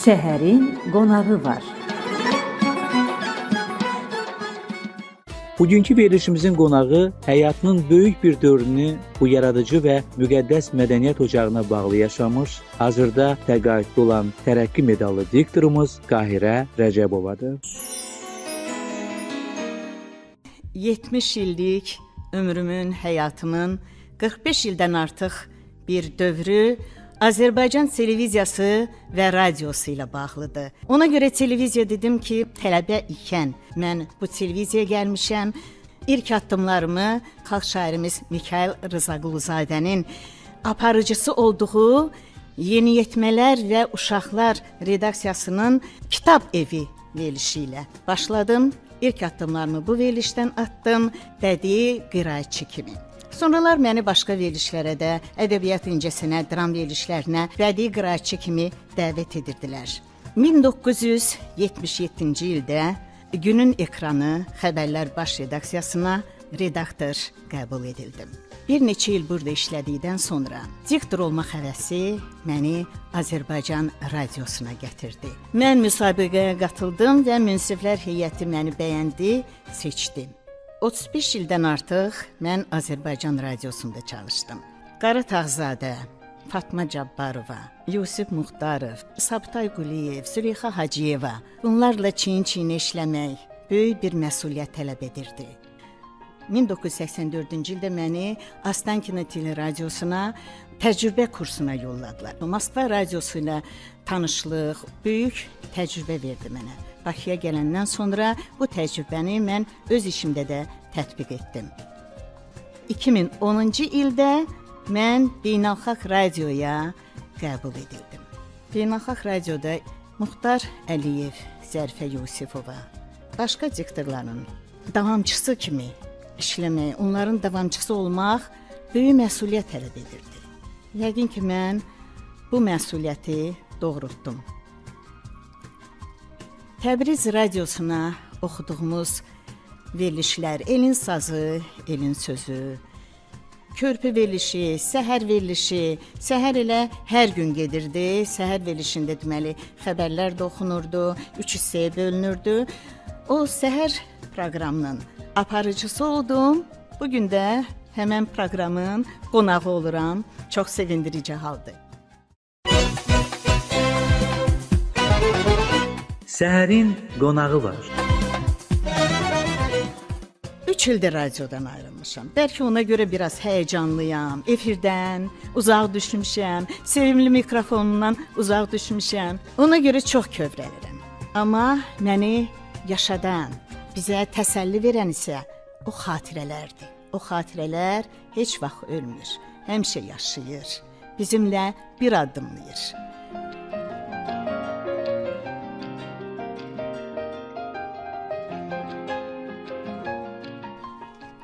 Səhərin qonağı var. Bugünkü verilişimizin qonağı həyatının böyük bir dövrünü bu yaradıcı və müqəddəs mədəniyyət ocağına bağlı yaşamış, hazırda təqaüddə olan tərəqqi medallı diktorumuz Qahirə Rəcəbovadır. 70 illik ömrümün, həyatımın 45 ildən artıq bir dövrü Azərbaycan televiziyası və radiosu ilə bağlıdır. Ona görə televiziya dedim ki, tələbə ikən mən bu televiziyaya gəlmişəm. İlk addımlarımı xalq şairimiz Mikayıl Rzaquluzadənin aparıcısı olduğu Yeniyetmələr və Uşaqlar redaksiyasının kitab evi verilişi ilə başladım. İlk addımlarımı bu verilişdən atdım, bədii qiraətçi kimi. Sonralar məni başqa verilişlərə də, ədəbiyyat incəsinə, dram verilişlərinə, bədii qiraətçi kimi dəvət edirdilər. 1977-ci ildə Günün Ekranı Xəbərlər Baş Redaksiyasına redaktor qəbul edildim. Bir neçə il burada işlədikdən sonra diktor olmaq həvəsi məni Azərbaycan radiosuna gətirdi. Mən müsabiqəyə qatıldım və münsiflər heyəti məni bəyəndi, seçdi. 35 ildən artıq mən Azərbaycan radiosunda çalışdım. Qara Tağzadə, Fatma Cabbarova, Yusif Muxtarov, Sabitay Quliyev, Züleyxa Hacıyeva bunlarla çiyin-çiyinə işləmək böyük bir məsuliyyət tələb edirdi. 1984-cü ildə məni Ostankino Teleradiosuna təcrübə kursuna yolladılar. Moskva radiosu ilə tanışlıq, böyük təcrübə verdi mənə. Bakıya gələndən sonra bu təcrübəni mən öz işimdə də tətbiq etdim. 2010-cu ildə mən Beynəlxalq Radioya qəbul edildim. Beynəlxalq Radioda Muxtar Əliyev, Zərifə Yusifova, başqa diktorların davamçısı kimi işləmək, onların davamçısı olmaq böyük məsuliyyət tələb edirdi. Yəqin ki, mən bu məsuliyyəti doğrultdum. Təbriz radiosuna oxuduğumuz verilişlər, elin sazı, elin sözü, körpü verilişi, səhər verilişi, səhər elə hər gün gedirdi. Səhər verilişində deməli xəbərlər də oxunurdu, 3 hissəyə bölünürdü. O səhər proqramının aparıcısı oldum. Bugün də həmən proqramın qonağı oluram. Çox sevindirici haldır. Səhərin qonağı var. 3 ildir radiodan ayrılmışam. Bəlkə ona görə biraz həyəcanlıyam. Efirdən uzaq düşmüşəm, sevimli mikrofonumdan uzaq düşmüşəm. Ona görə çox kövrəlirəm. Amma məni yaşadan, bizə təsəlli verən isə o xatirələrdir. O xatirələr heç vaxt ölmür, həmişə yaşayır, bizimlə bir addımlayır.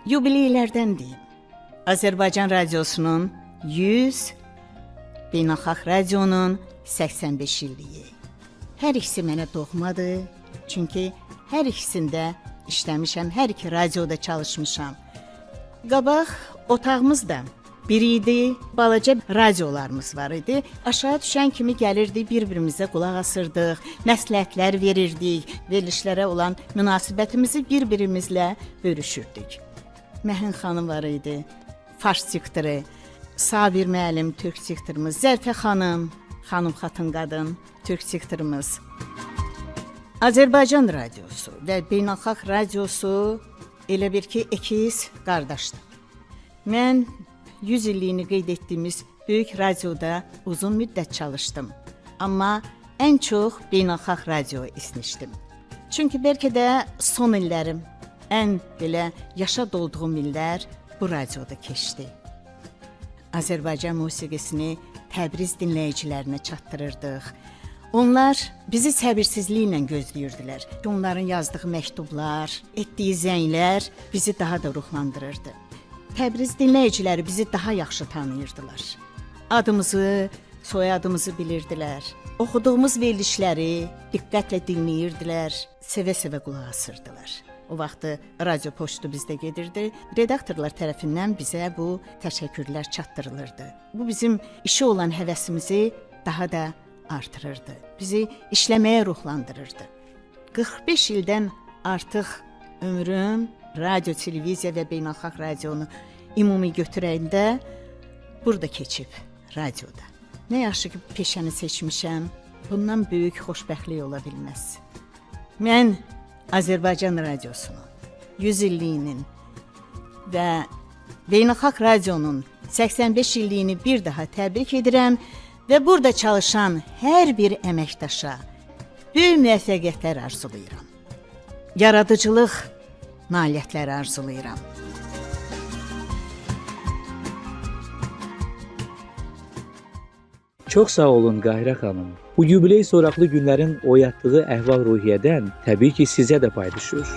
Yubileylərdən deyim. Azərbaycan radiosunun 100, Beynəlxalq radionun 85 illiyi. Hər ikisi mənə doğmadır, çünki hər ikisində işləmişəm, hər iki radioda çalışmışam. Qabaq otağımız da bir idi, balaca radiolarımız var idi. Aşağı düşən kimi gəlirdi, bir-birimizə qulaq asırdıq, məsləhətlər verirdik, verilişlərə olan münasibətimizi bir-birimizlə bölüşürdük. Məhin xanım var idi, fars diktoru, Sabir müəllim, türk diktorumuz, Zərifə xanım, xanım xatın qadın, türk diktorumuz. Azərbaycan radiosu və Beynəlxalq radiosu elə bir ki, ikiz qardaşdır. Mən 100 illiyini qeyd etdiyimiz böyük radioda uzun müddət çalışdım. Amma ən çox Beynəlxalq radioya isnişdim. Çünki bəlkə də son illərim, ən belə yaşa dolduğum illər bu radioda keçdi. Azərbaycan musiqisini Təbriz dinləyicilərinə çatdırırdıq. Onlar bizi səbirsizliklə gözləyirdilər. Onların yazdığı məktublar, etdiyi zənglər bizi daha da ruhlandırırdı. Təbriz dinləyiciləri bizi daha yaxşı tanıyırdılar. Adımızı, soyadımızı bilirdilər. Oxuduğumuz verilişləri diqqətlə dinləyirdilər, sevə-sevə qulaq asırdılar. O vaxtı radio poçtu bizdə gedirdi. Redaktorlar tərəfindən bizə bu təşəkkürlər çatdırılırdı. Bu bizim işə olan həvəsimizi daha da artırırdı. Bizi işləməyə ruhlandırırdı. 45 ildən artıq ömrüm radio, televiziya və beynəlxalq radionu ümumi götürəndə burada keçib, radioda. Nə yaxşı ki, peşəni seçmişəm, bundan böyük xoşbəxtlik ola bilməz. Mən Azərbaycan radiosunun 100 illiyinin və beynəlxalq radionun 85 illiyini bir daha təbrik edirəm və burada çalışan hər bir əməkdaşa böyük müvəffəqiyyətlər arzulayıram. Yaradıcılıq nailiyyətləri arzulayıram. Çox sağ olun Qahirə xanım. Bu yubiley soraqlı günlərin oyatdığı əhval-ruhiyyədən təbii ki, sizə də pay düşür.